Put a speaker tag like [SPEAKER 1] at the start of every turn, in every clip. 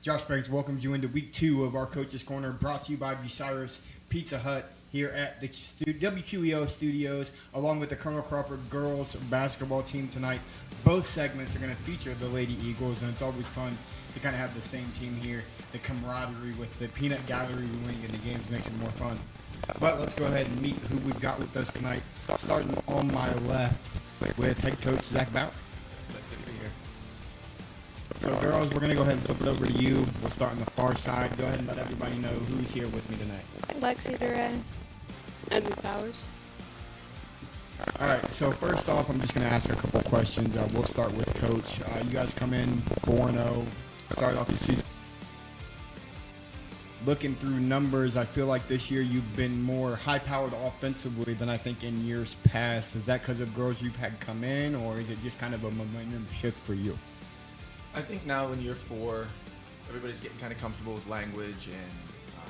[SPEAKER 1] Josh Banks welcomes you into week 2 of our Coach's Corner, brought to you by Bucyrus Pizza Hut here at the WQEL studios, along with the Colonel Crawford girls basketball team tonight. Both segments are going to feature the Lady Eagles, and it's always fun to kind of have the same team here. The camaraderie with the peanut gallery winning in the games makes it more fun. But let's go ahead and meet who we've got with us tonight. Starting on my left with head coach Zach Bauer. So, girls, we're going to go ahead and flip it over to you. We'll start on the far side. Go ahead and let everybody know who's here with me tonight.
[SPEAKER 2] Lexi DeRay. Emmy Powers.
[SPEAKER 1] All right, so first off, I'm just going to ask a couple of questions. We'll start with Coach. You guys come in 4-0, start off the season. Looking through numbers, I feel like this year you've been more high-powered offensively than I think in years past. Is that because of girls you've had come in, or is it just kind of a momentum shift for you?
[SPEAKER 3] I think now in year 4, everybody's getting kind of comfortable with language and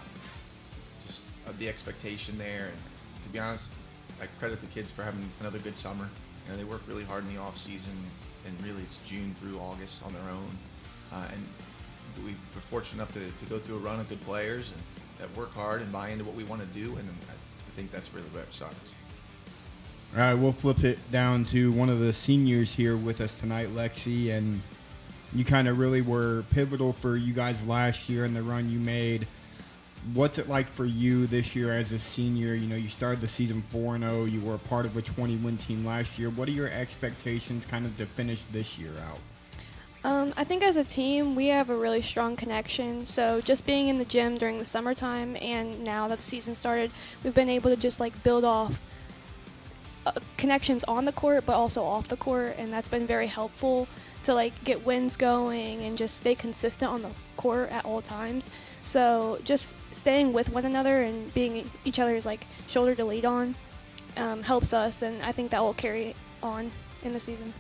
[SPEAKER 3] just the expectation there. And to be honest, I credit the kids for having another good summer. You know, they work really hard in the off season, and really it's June through August on their own. And we're fortunate enough to go through a run of good players and that work hard and buy into what we want to do. And I think that's really what it starts.
[SPEAKER 1] All right, we'll flip it down to one of the seniors here with us tonight, Lexi, and you kind of really were pivotal for you guys last year in the run you made. What's it like for you this year as a senior? You know, you started the season 4-0. You were a part of a 20-win team last year. What are your expectations kind of to finish this year out?
[SPEAKER 2] I think as a team, we have a really strong connection. So just being in the gym during the summertime and now that the season started, we've been able to just like build off connections on the court, but also off the court. And that's been very helpful to like get wins going and just stay consistent on the court at all times. So just staying with one another and being each other's like shoulder to lead on helps us, and I think that will carry on in the season.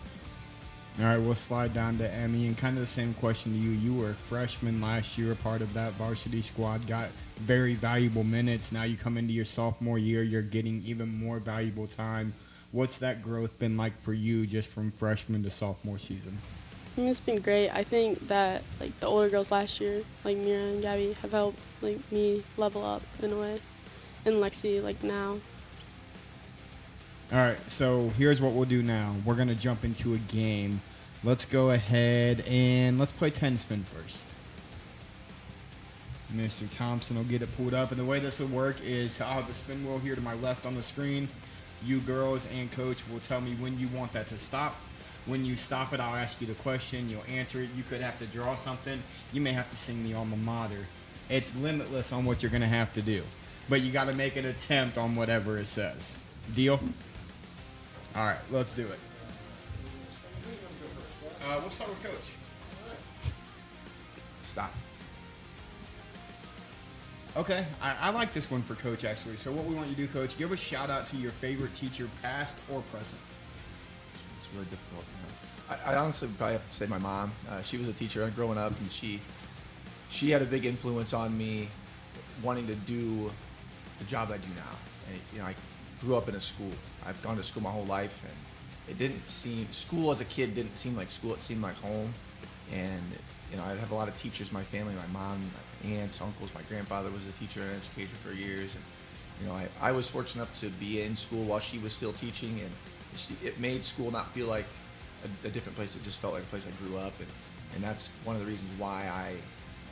[SPEAKER 1] All right, we'll slide down to Emmy, and kind of the same question to you. You were a freshman last year, a part of that varsity squad, got very valuable minutes. Now you come into your sophomore year, you're getting even more valuable time. What's that growth been like for you just from freshman to sophomore season?
[SPEAKER 4] I think it's been great. I think that like the older girls last year, like Mira and Gabby, have helped like me level up in a way, and Lexi like now.
[SPEAKER 1] All right, so here's what we'll do now. We're going to jump into a game. Let's go ahead and let's play 10 spin first. Mr. Thompson will get it pulled up, and the way this will work is I'll have the spin wheel here to my left on the screen. You girls and coach will tell me when you want that to stop. When you stop it, I'll ask you the question. You'll answer it. You could have to draw something. You may have to sing the alma mater. It's limitless on what you're going to have to do. But you got to make an attempt on whatever it says. Deal? All right, let's do it. We'll start with Coach.
[SPEAKER 3] Stop.
[SPEAKER 1] Okay, I like this one for Coach, actually. So what we want you to do, Coach, give a shout-out to your favorite teacher, past or present.
[SPEAKER 3] It's really difficult. You know. I honestly probably have to say my mom. She was a teacher growing up, and she had a big influence on me wanting to do the job I do now. And, you know, I grew up in a school. I've gone to school my whole life, and it didn't seem, school as a kid didn't seem like school. It seemed like home. And, you know, I have a lot of teachers in my family, my mom, my aunts, uncles, my grandfather was a teacher in education for years. And, you know, I was fortunate enough to be in school while she was still teaching, and it made school not feel like a different place. It just felt like a place I grew up, and that's one of the reasons why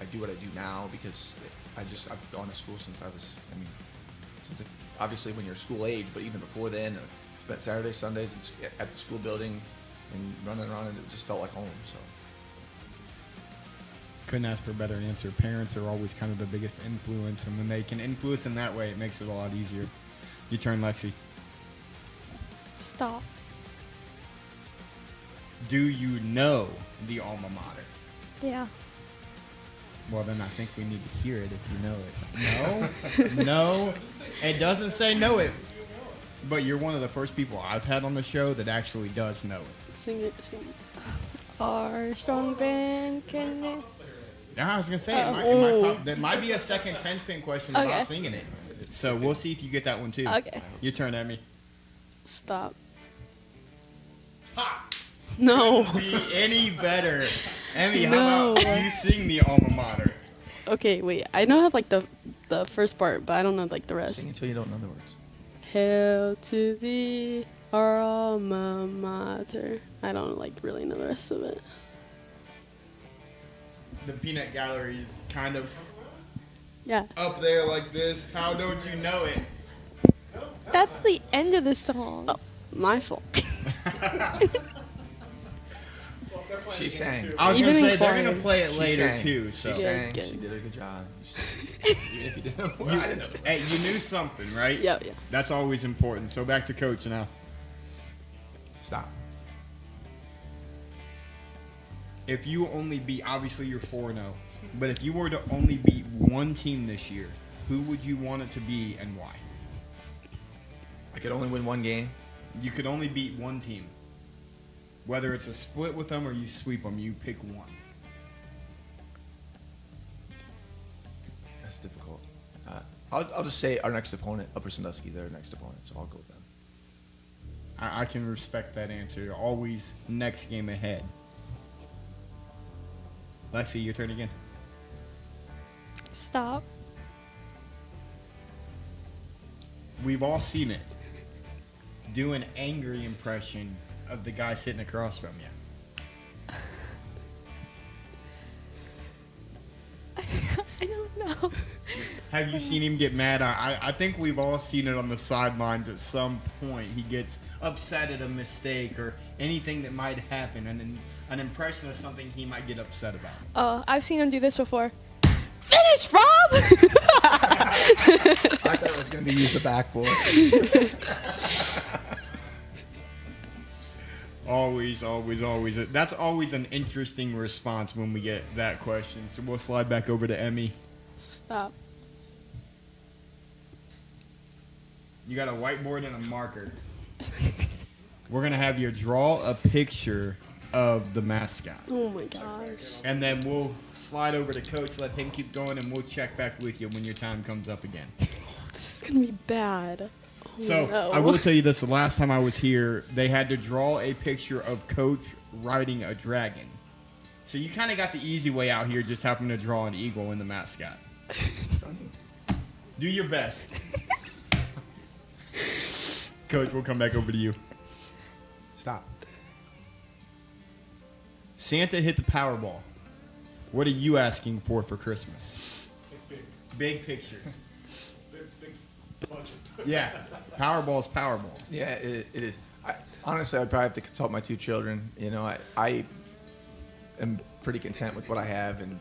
[SPEAKER 3] I do what I do now, because I've gone to school since obviously when you're school age, but even before then, spent Saturdays, Sundays at the school building and running around, and it just felt like home. So
[SPEAKER 1] couldn't ask for a better answer. Parents are always kind of the biggest influence, and when they can influence in that way, it makes it a lot easier. Your turn, Lexi.
[SPEAKER 2] Stop.
[SPEAKER 1] Do you know the alma mater?
[SPEAKER 2] Yeah.
[SPEAKER 1] Well, then I think we need to hear it if you know it. No? No? It doesn't say know it. But you're one of the first people I've had on the show that actually does know it.
[SPEAKER 4] Sing it, sing it.
[SPEAKER 2] Our strong band can.
[SPEAKER 1] I was going to say, there might be a second 10-spin question about singing it. So we'll see if you get that one too.
[SPEAKER 2] Okay.
[SPEAKER 1] Your turn, Emmy.
[SPEAKER 4] Stop.
[SPEAKER 1] Ha!
[SPEAKER 4] No.
[SPEAKER 1] Be any better. Emmy, how
[SPEAKER 4] No.
[SPEAKER 1] about you sing the alma mater?
[SPEAKER 4] Okay, wait. I know I have like the first part, but I don't know like the rest.
[SPEAKER 3] Sing until you don't know the words.
[SPEAKER 4] Hail to thee, our alma mater. I don't like really know the rest of it.
[SPEAKER 1] The peanut gallery is kind of
[SPEAKER 4] Yeah.
[SPEAKER 1] up there like this. How don't you know it?
[SPEAKER 2] That's the end of the song.
[SPEAKER 4] Oh, my fault.
[SPEAKER 3] She sang.
[SPEAKER 1] I was
[SPEAKER 4] Even
[SPEAKER 1] going to
[SPEAKER 4] in
[SPEAKER 1] say, they're going to
[SPEAKER 4] choir.
[SPEAKER 1] play it
[SPEAKER 3] She
[SPEAKER 1] later,
[SPEAKER 3] sang.
[SPEAKER 1] too.
[SPEAKER 3] She
[SPEAKER 1] So.
[SPEAKER 3] sang.
[SPEAKER 4] Good.
[SPEAKER 3] She did a good job. You sang. Even if you didn't know the word, I didn't know the word.
[SPEAKER 1] Hey, you knew something, right?
[SPEAKER 4] Yeah.
[SPEAKER 1] That's always important. So back to coach now.
[SPEAKER 3] Stop.
[SPEAKER 1] If you only beat, obviously you're 4-0, but if you were to only beat one team this year, who would you want it to be and why?
[SPEAKER 3] I could only win one game.
[SPEAKER 1] You could only beat one team. Whether it's a split with them or you sweep them, you pick one.
[SPEAKER 3] That's difficult. I'll just say our next opponent, Upper Sandusky, their next opponent, so I'll go with them.
[SPEAKER 1] I can respect that answer. You're always next game ahead. Lexi, your turn again.
[SPEAKER 2] Stop.
[SPEAKER 1] We've all seen it. Do an angry impression of the guy sitting across from you.
[SPEAKER 2] I don't know.
[SPEAKER 1] Have you seen him get mad? I think we've all seen it on the sidelines at some point. He gets upset at a mistake or anything that might happen, and an impression of something he might get upset about.
[SPEAKER 2] Oh, I've seen him do this before. Finish, Rob!
[SPEAKER 3] I thought it was going to be use the backboard.
[SPEAKER 1] Always. That's always an interesting response when we get that question. So we'll slide back over to Emmy.
[SPEAKER 4] Stop.
[SPEAKER 1] You got a whiteboard and a marker. We're going to have you draw a picture of the mascot.
[SPEAKER 4] Oh my gosh.
[SPEAKER 1] And then we'll slide over to Coach, let him keep going, and we'll check back with you when your time comes up again.
[SPEAKER 4] This is gonna be bad. Oh,
[SPEAKER 1] So
[SPEAKER 4] no.
[SPEAKER 1] I will tell you this: the last time I was here, they had to draw a picture of Coach riding a dragon. So you kind of got the easy way out here, just having to draw an eagle in the mascot. Do your best, Coach. We'll come back over to you.
[SPEAKER 3] Stop.
[SPEAKER 1] Santa hit the Powerball. What are you asking for Christmas? Big picture.
[SPEAKER 5] Big budget.
[SPEAKER 1] Yeah, Powerball's Powerball.
[SPEAKER 3] Yeah, it is. Honestly, I'd probably have to consult my two children. You know, I am pretty content with what I have, and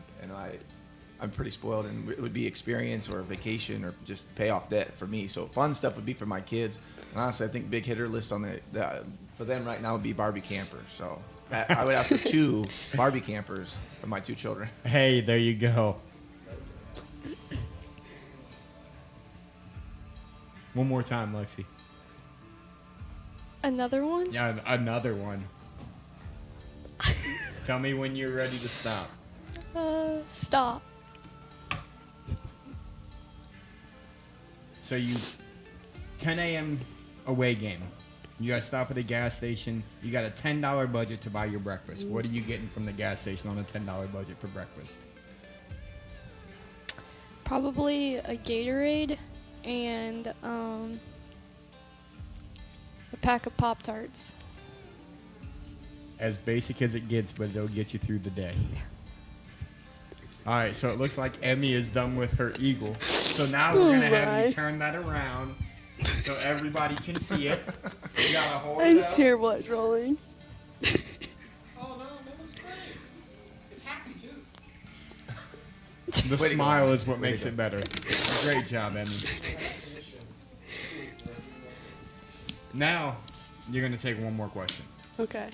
[SPEAKER 3] I'm pretty spoiled, and it would be experience or vacation or just pay off debt for me. So fun stuff would be for my kids. And honestly, I think big hitter list on the for them right now would be Barbie campers. So I would ask for 2 Barbie campers for my 2 children.
[SPEAKER 1] Hey, there you go. One more time, Lexi.
[SPEAKER 2] Another one?
[SPEAKER 1] Yeah, another one. Tell me when you're ready to stop.
[SPEAKER 2] Stop.
[SPEAKER 1] So 10 a.m. away game. You got to stop at a gas station. You got a $10 budget to buy your breakfast. What are you getting from the gas station on a $10 budget for breakfast?
[SPEAKER 2] Probably a Gatorade and a pack of Pop-Tarts.
[SPEAKER 1] As basic as it gets, but it'll get you through the day. All right, so it looks like Emmy is done with her eagle. So now we're going to have you
[SPEAKER 4] Right.
[SPEAKER 1] turn that around so everybody can see it. You got to hold
[SPEAKER 4] I'm
[SPEAKER 1] it up.
[SPEAKER 4] terrible at drawing.
[SPEAKER 5] Oh no, that looks great. It's happy too.
[SPEAKER 1] The
[SPEAKER 3] Way to go,
[SPEAKER 1] smile
[SPEAKER 3] Emmy.
[SPEAKER 1] is what
[SPEAKER 3] Way to
[SPEAKER 1] makes
[SPEAKER 3] go.
[SPEAKER 1] it better. Great job, Emmy. Now, you're going to take one more question.
[SPEAKER 4] Okay.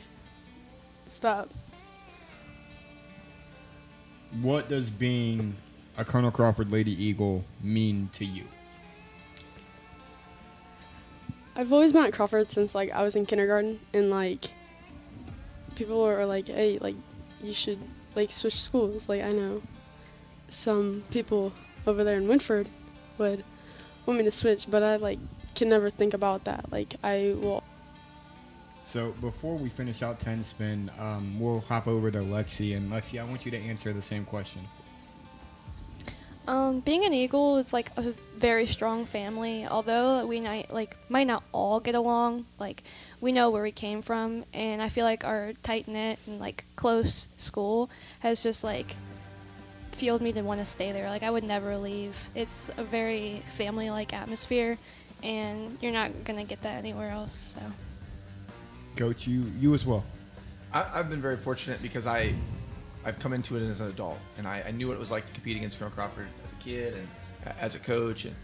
[SPEAKER 4] Stop.
[SPEAKER 1] What does being a Colonel Crawford Lady Eagle mean to you?
[SPEAKER 4] I've always been at Crawford since like I was in kindergarten, and like people are like, "Hey, like you should like switch schools." Like I know some people over there in Winford would want me to switch, but I like can never think about that. Like I will
[SPEAKER 1] So before we finish out 10 spin, we'll hop over to Lexi. And Lexi, I want you to answer the same question.
[SPEAKER 2] Being an Eagle is like a very strong family. Although we might not all get along, like we know where we came from, and I feel like our tight knit and like close school has just like fueled me to want to stay there. Like I would never leave. It's a very family-like atmosphere, and you're not gonna get that anywhere else. So,
[SPEAKER 1] Coach, you as well.
[SPEAKER 3] I've been very fortunate because I've come into it as an adult, and I knew what it was like to compete against Colonel Crawford as a kid and as a coach, and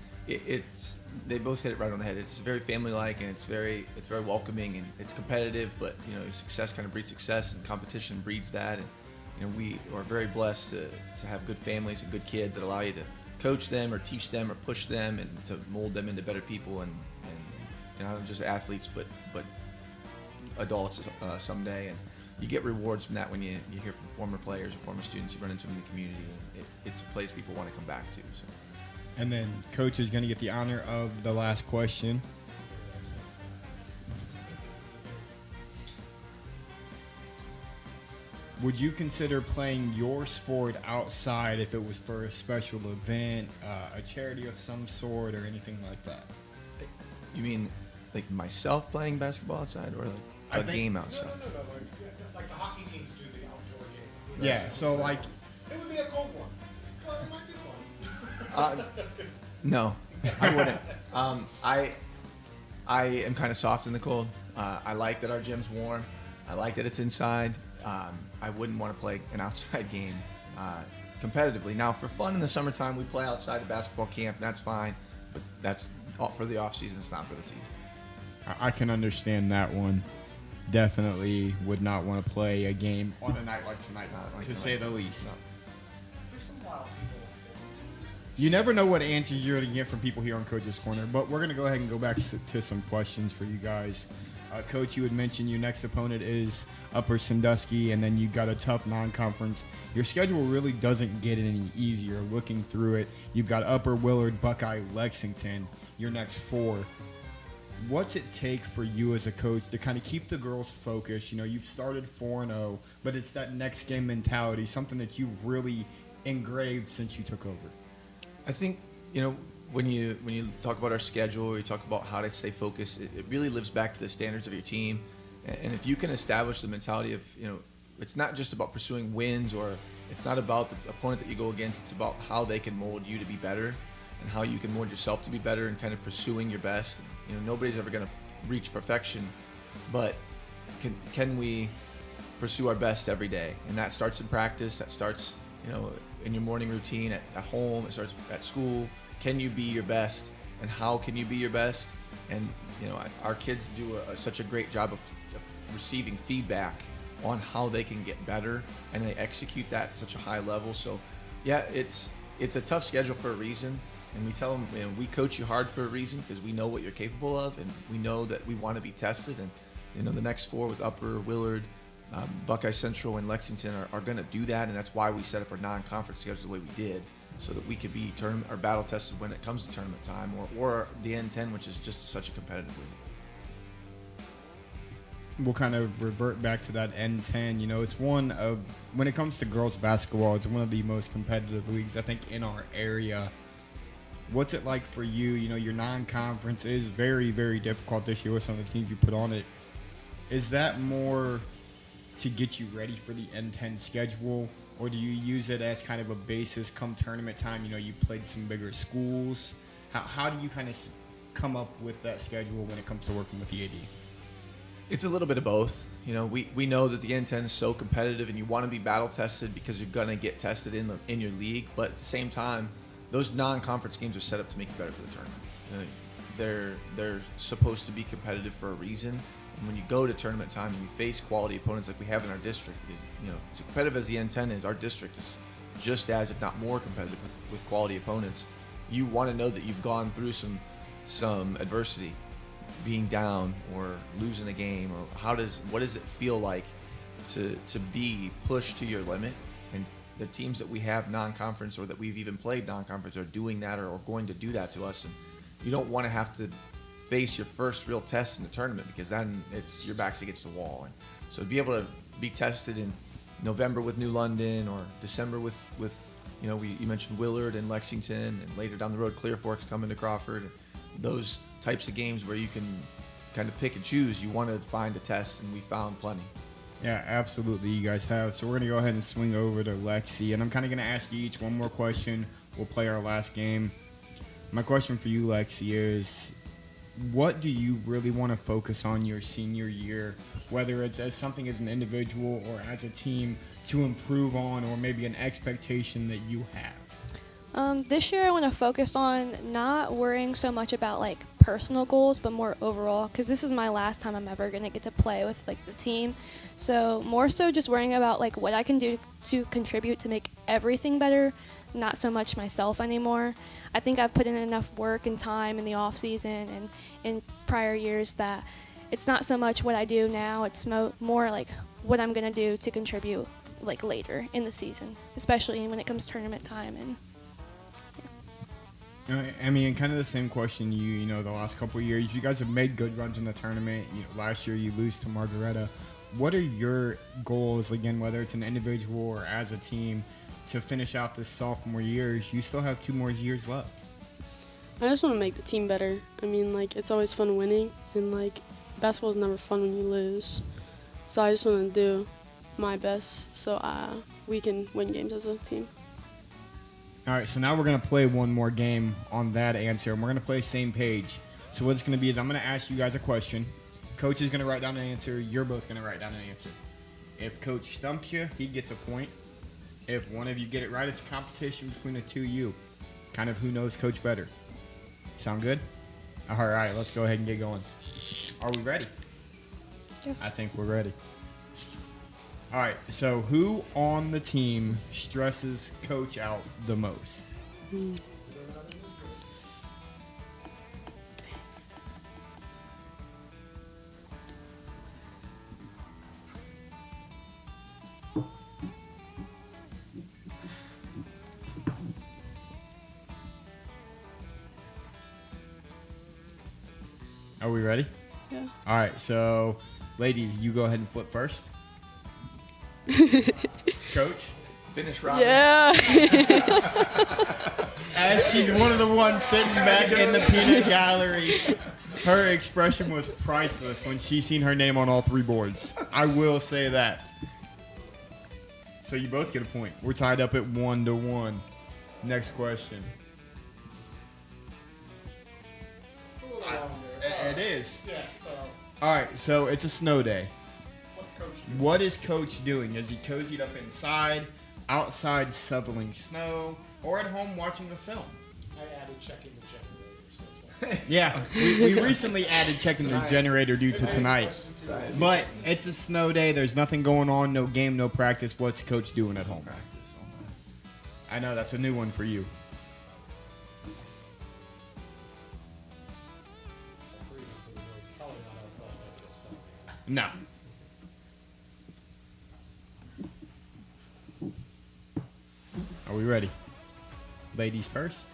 [SPEAKER 3] they both hit it right on the head. It's very family-like, and it's very welcoming, and it's competitive, but success kind of breeds success, and competition breeds that, and we are very blessed to have good families and good kids that allow you to coach them or teach them or push them and to mold them into better people and not just athletes but adults someday. And you get rewards from that when you hear from former players or former students you run into in the community. It's a place people want to come back to. So.
[SPEAKER 1] And then Coach is going to get the honor of the last question. Would you consider playing your sport outside if it was for a special event, a charity of some sort, or anything like that?
[SPEAKER 3] You mean like myself playing basketball outside, or like a game outside?
[SPEAKER 5] No. Like the hockey teams do the outdoor game.
[SPEAKER 1] Yeah, so like...
[SPEAKER 5] It would be a cold one, but it might be fun.
[SPEAKER 3] No, I wouldn't. I am kind of soft in the cold. I like that our gym's warm. I like that it's inside. I wouldn't want to play an outside game competitively. Now, for fun in the summertime, we play outside the basketball camp. That's fine, but that's all for the off season. It's not for the season.
[SPEAKER 1] I can understand that one. Definitely would not want to play a game on a night like tonight, to say the least.
[SPEAKER 3] No.
[SPEAKER 5] There's some wild people.
[SPEAKER 1] You never know what answers you're going to get from people here on Coach's Corner, but we're going to go ahead and go back to some questions for you guys. Coach, you had mentioned your next opponent is Upper Sandusky, and then you got a tough non-conference. Your schedule really doesn't get any easier. Looking through it, you've got Upper, Willard, Buckeye, Lexington, your next four. What's it take for you as a coach to kind of keep the girls focused? You've started 4-0, but it's that next game mentality, something that you've really engraved since you took over.
[SPEAKER 3] I think, when you talk about our schedule, or you talk about how to stay focused, it really lives back to the standards of your team. And if you can establish the mentality of, it's not just about pursuing wins, or it's not about the opponent that you go against, it's about how they can mold you to be better and how you can mold yourself to be better and kind of pursuing your best. Nobody's ever going to reach perfection, but can we pursue our best every day? And that starts in practice, that starts, in your morning routine, at home, it starts at school. Can you be your best, and how can you be your best? And our kids do such a great job of receiving feedback on how they can get better, and they execute that at such a high level. So yeah, it's a tough schedule for a reason, and we tell them, we coach you hard for a reason, because we know what you're capable of, and we know that we want to be tested. And the next four with Upper, Willard, Buckeye Central, and Lexington are going to do that, and that's why we set up our non-conference schedule the way we did, so that we could be or battle tested when it comes to tournament time, or the N10, which is just such a competitive league.
[SPEAKER 1] We'll kind of revert back to that N10. It's one of, when it comes to girls basketball, it's one of the most competitive leagues, I think, in our area. What's it like for you? Your non-conference is very, very difficult this year with some of the teams you put on it. Is that more to get you ready for the N10 schedule, or do you use it as kind of a basis come tournament time? You played some bigger schools. How do you kind of come up with that schedule when it comes to working with the AD?
[SPEAKER 3] It's a little bit of both. We know that the N10 is so competitive, and you want to be battle tested because you're going to get tested in your league. But at the same time, those non-conference games are set up to make you better for the tournament. They're supposed to be competitive for a reason. And when you go to tournament time and you face quality opponents like we have in our district, as competitive as the N10 is, our district is just as, if not more, competitive with quality opponents. You want to know that you've gone through some adversity, being down or losing a game, or what does it feel like to be pushed to your limit. And the teams that we have non-conference, or that we've even played non-conference, are doing that or going to do that to us. And you don't want to have to face your first real test in the tournament, because then it's your back's against the wall. And so to be able to be tested in November with New London, or December with you mentioned Willard and Lexington, and later down the road Clear Fork's coming to Crawford. And those types of games where you can kind of pick and choose, you want to find a test, and we found plenty.
[SPEAKER 1] Yeah, absolutely, you guys have. So we're going to go ahead and swing over to Lexi, and I'm kind of going to ask you each one more question. We'll play our last game. My question for you, Lexi, is what do you really want to focus on your senior year, whether it's as something as an individual or as a team, to improve on, or maybe an expectation that you have?
[SPEAKER 2] This year I want to focus on not worrying so much about like personal goals, but more overall, because this is my last time I'm ever going to get to play with like the team. So more so just worrying about like what I can do to contribute to make everything better, not so much myself anymore. I think I've put in enough work and time in the off season and in prior years that it's not so much what I do now, it's more like what I'm going to do to contribute like later in the season, especially when it comes tournament time. And
[SPEAKER 1] I mean, kind of the same question. You know, the last couple of years, you guys have made good runs in the tournament. Last year, you lose to Margaretta. What are your goals, again, whether it's an individual or as a team, to finish out this sophomore year? You still have 2 more years left.
[SPEAKER 4] I just want to make the team better. I mean, like, it's always fun winning, and like, basketball is never fun when you lose. So I just want to do my best so we can win games as a team.
[SPEAKER 1] All right, so now we're going to play one more game on that answer, and we're going to play same page. So what it's going to be is I'm going to ask you guys a question. Coach is going to write down an answer. You're both going to write down an answer. If Coach stumps you, he gets a point. If one of you get it right, it's a competition between the two of you. Kind of who knows Coach better. Sound good? All right, let's go ahead and get going. Are we ready?
[SPEAKER 2] Yeah.
[SPEAKER 1] I think we're ready. All right, so who on the team stresses Coach out the most? Are we ready?
[SPEAKER 4] Yeah.
[SPEAKER 1] All right, so ladies, you go ahead and flip first. Coach?
[SPEAKER 3] Finish Robin.
[SPEAKER 4] Yeah.
[SPEAKER 1] As she's one of the ones sitting back in the peanut gallery, her expression was priceless when she seen her name on all 3 boards. I will say that. So you both get a point. We're tied up at 1-1. Next question.
[SPEAKER 5] It's a little longer.
[SPEAKER 1] It is.
[SPEAKER 5] Yes.
[SPEAKER 1] All right, so it's a snow day.
[SPEAKER 5] What's Coach doing?
[SPEAKER 1] What is Coach doing? Is he cozied up inside, outside shoveling snow, or at home watching a film?
[SPEAKER 5] I added checking the generator, so it's one.
[SPEAKER 1] Yeah, we recently added checking the
[SPEAKER 3] Tonight.
[SPEAKER 1] generator due to tonight.
[SPEAKER 3] Right.
[SPEAKER 1] But it's a snow day. There's nothing going on. No game, no practice. What's Coach doing at home?
[SPEAKER 3] Practice all night.
[SPEAKER 1] I know that's a new one for you.
[SPEAKER 5] Previously, it was probably not outside like this stuff.
[SPEAKER 1] No. Are we ready? Ladies first.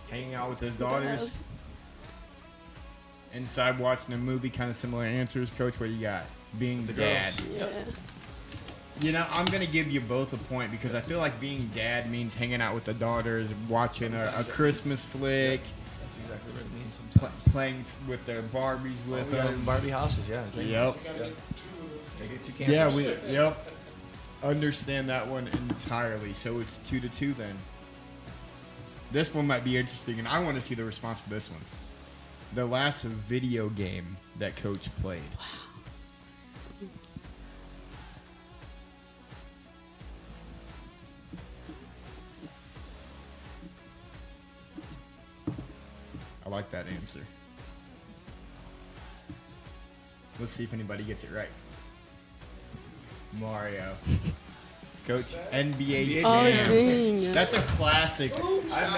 [SPEAKER 1] Hanging out with his daughters. Inside watching a movie, kind of similar answers. Coach, what do you got? Being the dad.
[SPEAKER 4] Yeah.
[SPEAKER 1] You know, I'm going to give you both a point because I feel like being dad means hanging out with the daughters, watching a Christmas flick,
[SPEAKER 3] That's exactly what it means
[SPEAKER 1] pl-
[SPEAKER 3] sometimes.
[SPEAKER 1] playing with their Barbies with
[SPEAKER 3] We got it in
[SPEAKER 1] them.
[SPEAKER 3] Barbie houses, yeah. dream
[SPEAKER 1] Yep.
[SPEAKER 3] houses,
[SPEAKER 5] You gotta
[SPEAKER 3] yeah.
[SPEAKER 5] get 2 of them.
[SPEAKER 3] Gotta get 2 cameras.
[SPEAKER 1] Yeah, yep. Understand that one entirely. So it's 2-2 then. This one might be interesting, and I want to see the response for this one. The last video game that Coach played. I like that answer. Let's see if anybody gets it right. Mario. Coach, NBA
[SPEAKER 3] Oh,
[SPEAKER 1] Jam.
[SPEAKER 4] dang.
[SPEAKER 1] That's a classic.
[SPEAKER 3] I've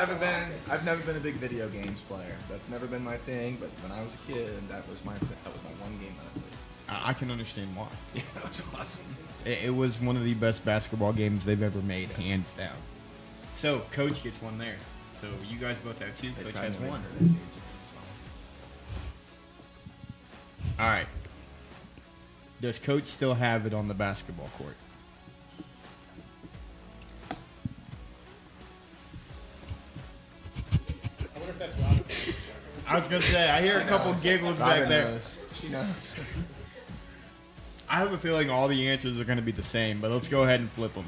[SPEAKER 3] never been a big video games player. That's never been my thing. But when I was a kid, that was my one game that I played.
[SPEAKER 1] I can understand why.
[SPEAKER 3] Yeah, that was awesome.
[SPEAKER 1] It was one of the best basketball games they've ever made, hands down. So, Coach gets one there. So, you guys both have 2.
[SPEAKER 3] They
[SPEAKER 1] Coach
[SPEAKER 3] tried
[SPEAKER 1] has
[SPEAKER 3] to make
[SPEAKER 1] 1.
[SPEAKER 3] her that age, and it was fine.
[SPEAKER 1] All right. Does Coach still have it on the basketball court?
[SPEAKER 5] I wonder if that's Robin.
[SPEAKER 1] I was going to say, I hear a couple giggles back
[SPEAKER 3] Robin
[SPEAKER 1] there.
[SPEAKER 3] knows. She knows.
[SPEAKER 1] I have a feeling all the answers are going to be the same, but let's go ahead and flip them.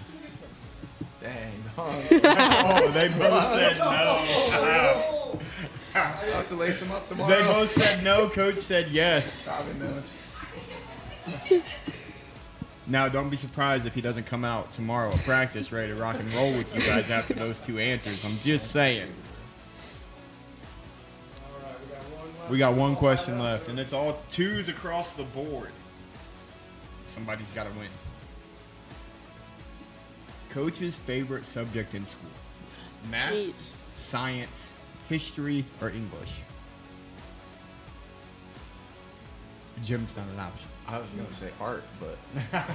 [SPEAKER 3] Dang.
[SPEAKER 1] Oh, they both said no.
[SPEAKER 3] I'll have to lace them up tomorrow.
[SPEAKER 1] They both said no. Coach said yes.
[SPEAKER 3] Robin knows.
[SPEAKER 1] Now, don't be surprised if he doesn't come out tomorrow at practice ready to rock and roll with you guys after those two answers. I'm just saying. We got one question left, and it's all twos across the board. Somebody's got to win. Coach's favorite subject in school? Math,
[SPEAKER 4] Jeez.
[SPEAKER 1] science, history, or English? Gym's not an option.
[SPEAKER 3] I was going to say art, but
[SPEAKER 5] I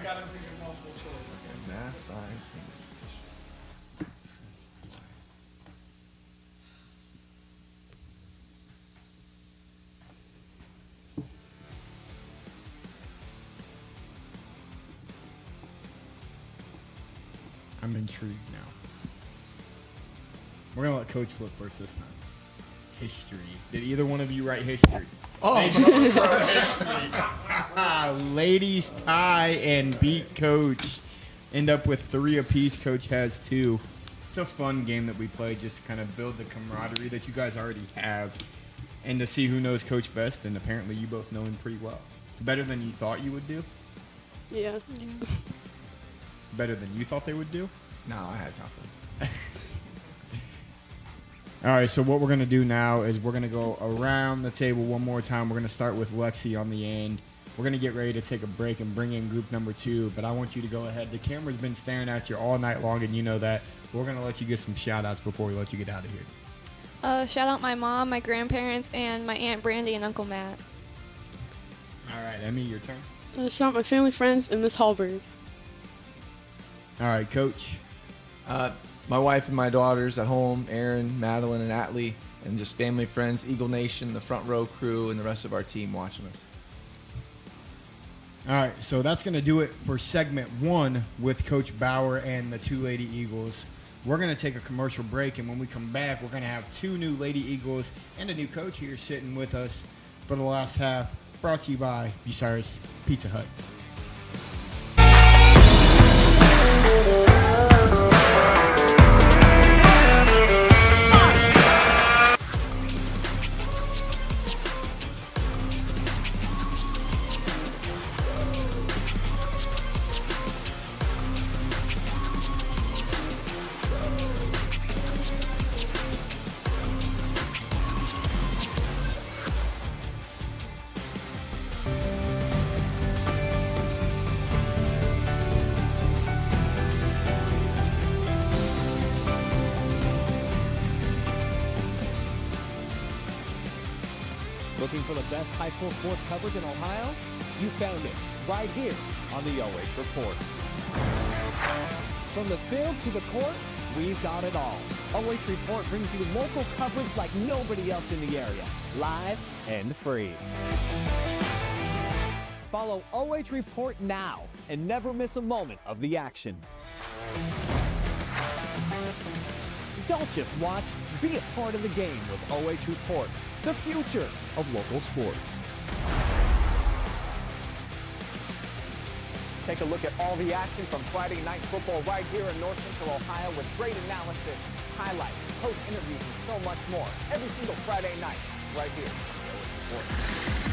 [SPEAKER 5] gotta think of multiple choice.
[SPEAKER 3] math, science, English.
[SPEAKER 1] I'm intrigued now. We're going to let Coach flip first this time. History. Did either one of you write history?
[SPEAKER 3] Oh,
[SPEAKER 1] Ladies tie and beat Coach. End up with 3 apiece. Coach has 2. It's a fun game that we play just to kind of build the camaraderie that you guys already have and to see who knows Coach best. And apparently you both know him pretty well. Better than you thought you would do?
[SPEAKER 4] Yeah.
[SPEAKER 1] Better than you thought they would do?
[SPEAKER 3] no, I had confidence.
[SPEAKER 1] All right, so what we're going to do now is we're going to go around the table one more time. We're going to start with Lexi on the end. We're going to get ready to take a break and bring in group number 2, but I want you to go ahead. The camera's been staring at you all night long, and you know that. We're going to let you get some shout-outs before we let you get out of here.
[SPEAKER 2] Shout out my mom, my grandparents, and my Aunt Brandy and Uncle Matt.
[SPEAKER 1] All right, Emmy, your turn.
[SPEAKER 4] Shout out my family, friends, and Miss Hallberg.
[SPEAKER 1] All right, Coach.
[SPEAKER 3] My wife and my daughters at home, Aaron, Madeline, and Atlee, and just family, friends, Eagle Nation, the front row crew, and the rest of our team watching us.
[SPEAKER 1] All right, so that's going to do it for segment 1 with Coach Bauer and the 2 Lady Eagles. We're going to take a commercial break, and when we come back, we're going to have 2 new Lady Eagles and a new coach here sitting with us for the last half, brought to you by Bucyrus Pizza Hut.
[SPEAKER 6] Looking for the best high school sports coverage in Ohio? You found it right here on the OH Report. From the field to the court, we've got it all. OH Report brings you local coverage like nobody else in the area, live and free. Follow OH Report now and never miss a moment of the action. Don't just watch, be a part of the game with OH Report, the future of local sports. Take a look at all the action from Friday Night Football right here in North Central Ohio with great analysis, highlights, coach interviews, and so much more. Every single Friday night right here on OH Report.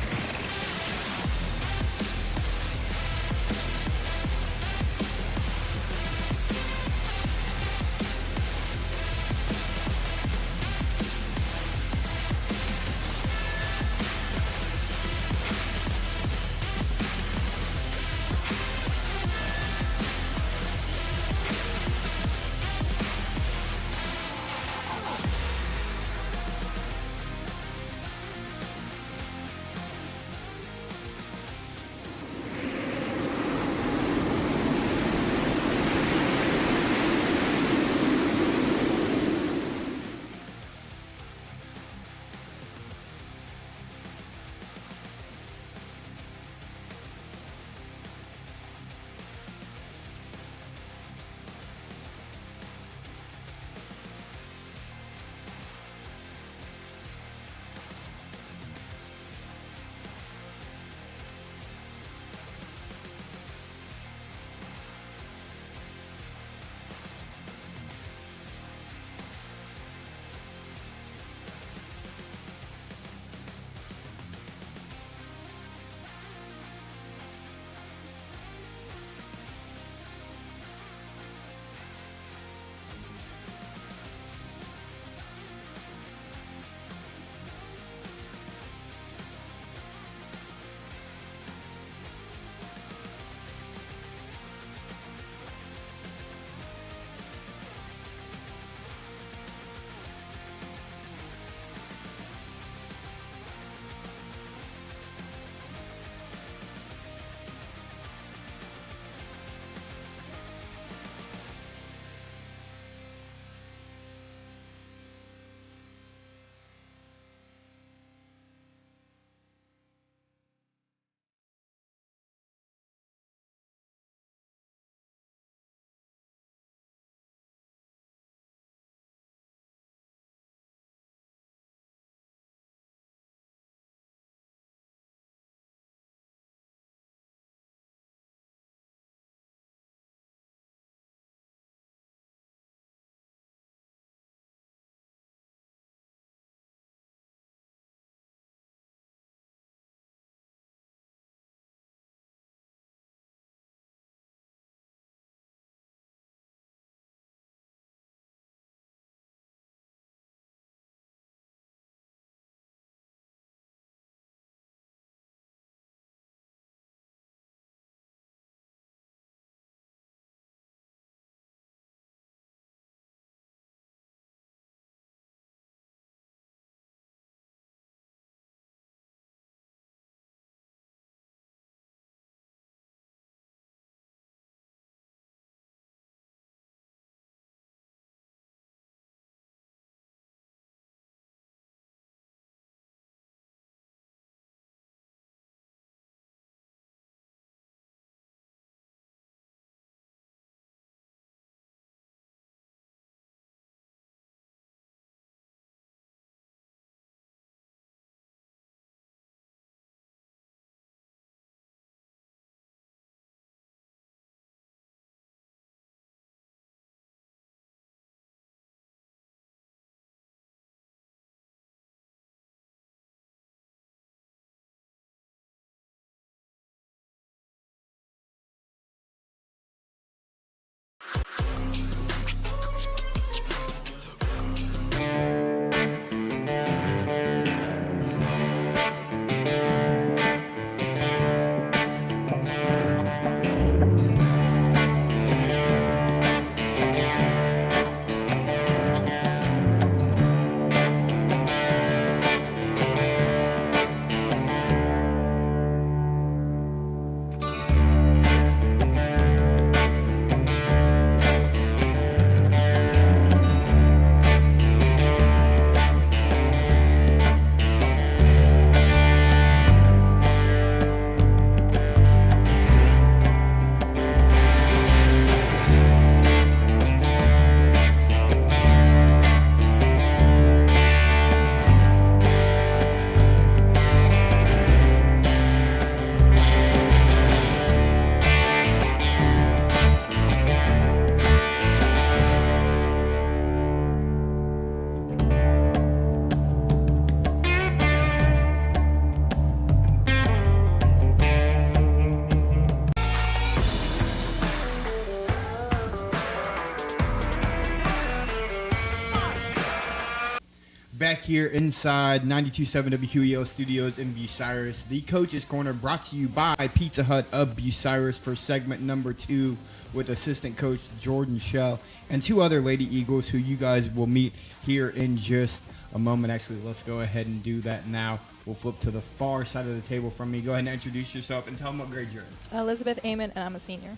[SPEAKER 1] Back here inside 92.7 WQEL Studios in Bucyrus, the Coach's Corner brought to you by Pizza Hut of Bucyrus for segment number 2 with assistant coach Jordan Shell and 2 other Lady Eagles who you guys will meet here in just a moment. Actually, let's go ahead and do that now. We'll flip to the far side of the table from me. Go ahead and introduce yourself and tell them what grade you're in.
[SPEAKER 7] Elizabeth Amon, and I'm a senior.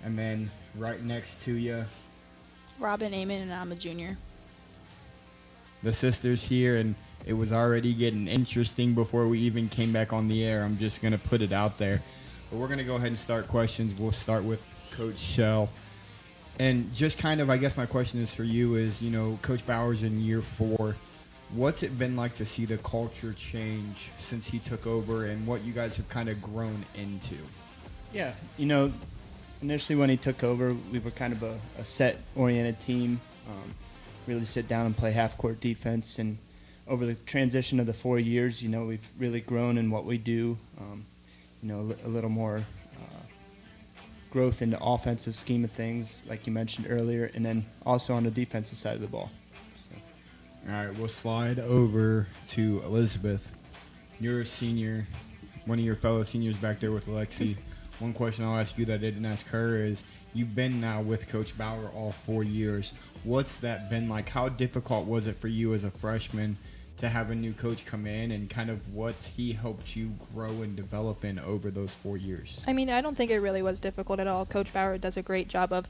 [SPEAKER 1] And then right next to you,
[SPEAKER 8] Robin Amon, and I'm a junior.
[SPEAKER 1] the sisters here, and it was already getting interesting before we even came back on the air. I'm just going to put it out there. But we're going to go ahead and start questions. We'll start with Coach Shell. And just kind of, I guess my question is for you is, you know, Coach Bowers in year 4, what's it been like to see the culture change since he took over and what you guys have kind of grown into?
[SPEAKER 9] Yeah, you know, initially when he took over, we were kind of a set-oriented team. Really sit down and play half-court defense. And over the transition of the 4 years, you know, we've really grown in what we do. You know, a little more growth in the offensive scheme of things, like you mentioned earlier, and then also on the defensive side of the ball.
[SPEAKER 1] All right, we'll slide over to Elizabeth. You're a senior, one of your fellow seniors back there with Alexi. One question I'll ask you that I didn't ask her is, you've been now with Coach Bauer all 4 years. What's that been like? How difficult was it for you as a freshman to have a new coach come in, and kind of what he helped you grow and develop in over those 4 years?
[SPEAKER 7] I mean, I don't think it really was difficult at all. Coach Bauer does a great job of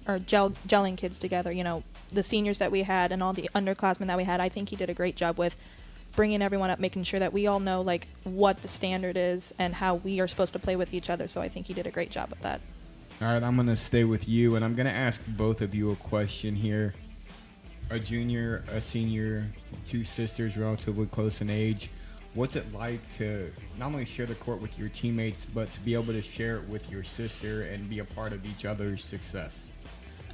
[SPEAKER 7] gelling kids together. You know, the seniors that we had and all the underclassmen that we had, I think he did a great job with bringing everyone up, making sure that we all know, like, what the standard is and how we are supposed to play with each other. So I think he did a great job of that.
[SPEAKER 1] All right, I'm going to stay with you, and I'm going to ask both of you a question here. A junior, a senior, 2 sisters relatively close in age. What's it like to not only share the court with your teammates, but to be able to share it with your sister and be a part of each other's success?